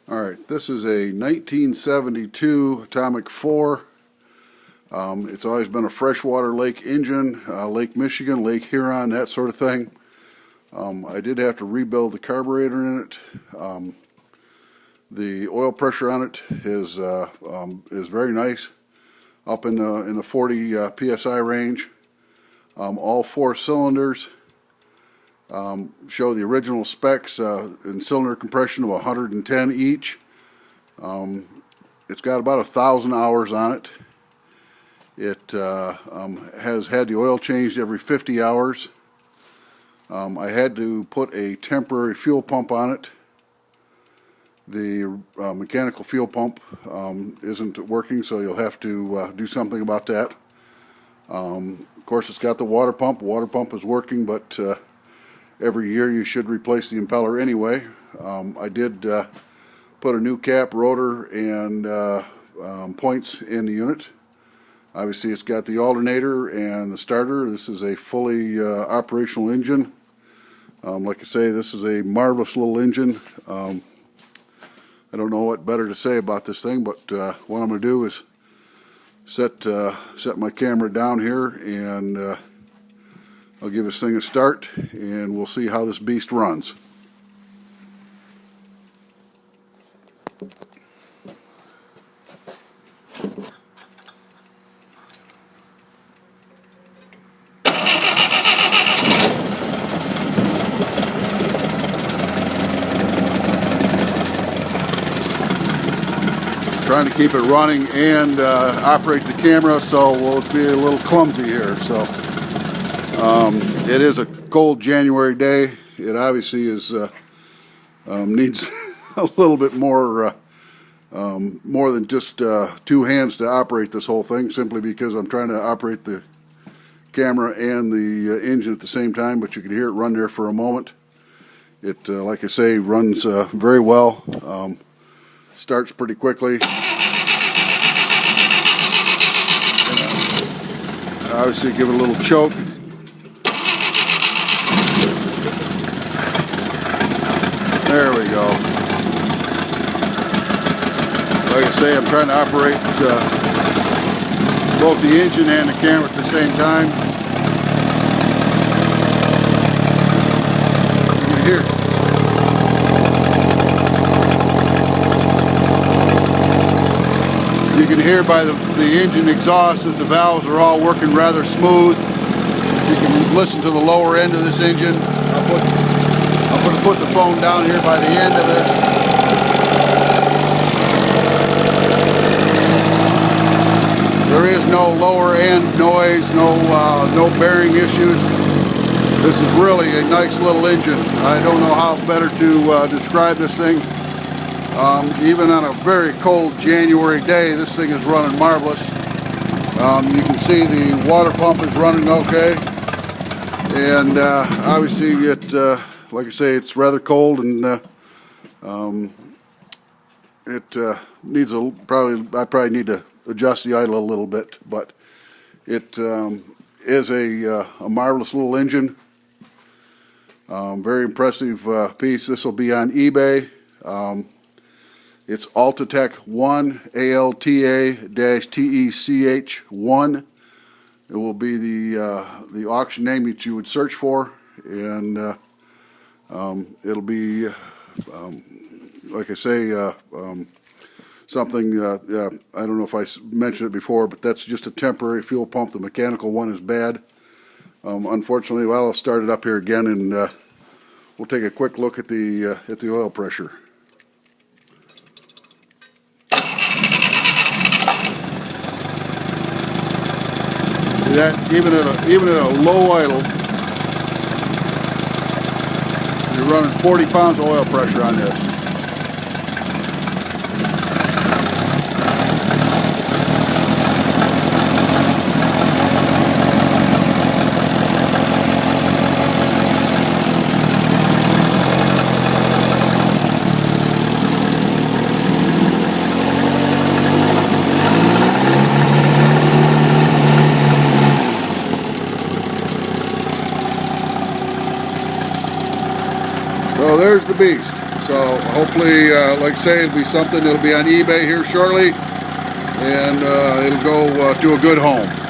Alright, this is a 1972 Atomic 4. It's always been a freshwater lake engine, Lake Michigan, Lake Huron, that sort of thing. I did have to rebuild the carburetor in it. The oil pressure on it is very nice, up in the 40 psi range. All 4 cylinders show the original specs in cylinder compression of 110 each. It's got about 1,000 hours on it. It has had the oil changed every 50 hours. I had to put a temporary fuel pump on it. The mechanical fuel pump isn't working, so you'll have to do something about that. Of course, it's got the water pump. The water pump is working, but every year you should replace the impeller anyway. I did put a new cap, rotor, and points in the unit. Obviously, it's got the alternator and the starter. This is a fully operational engine. Like I say, this is a marvelous little engine. I don't know what better to say about this thing, but what I'm going to do is set my camera down here, and I'll give this thing a start, and we'll see how this beast runs. Trying to keep it running and operate the camera, so we'll be a little clumsy here. So it is a cold January day. It obviously is needs a little bit more than just 2 hands to operate this whole thing, simply because I'm trying to operate the camera and the engine at the same time. But you can hear it run there for a moment. It, like I say, runs very well. Starts pretty quickly. Obviously, give it a little choke. There we go. Like I say, I'm trying to operate both the engine and the camera at the same time. You can hear it. You can hear by the engine exhaust that the valves are all working rather smooth. You can listen to the lower end of this engine. I'm going to put the phone down here by the end of this. There is no lower end noise, no bearing issues. This is really a nice little engine. I don't know how better to describe this thing. Even on a very cold January day, this thing is running marvelous. You can see the water pump is running okay, and obviously it, like I say, it's rather cold, and it needs I probably need to adjust the idle a little bit, but it is a marvelous little engine. Very impressive piece. This will be on eBay. It's Altatech 1, ALTA-TECH1. It will be the auction name that you would search for, and it'll be, like I say, something, I don't know if I mentioned it before, but that's just a temporary fuel pump. The mechanical one is bad. Unfortunately, well, I'll start it up here again, and we'll take a quick look at the oil pressure. That even at a low idle, you're running 40 pounds of oil pressure on this. So there's the beast. So hopefully, like I say, it'll be something that'll be on eBay here shortly, and it'll go to a good home.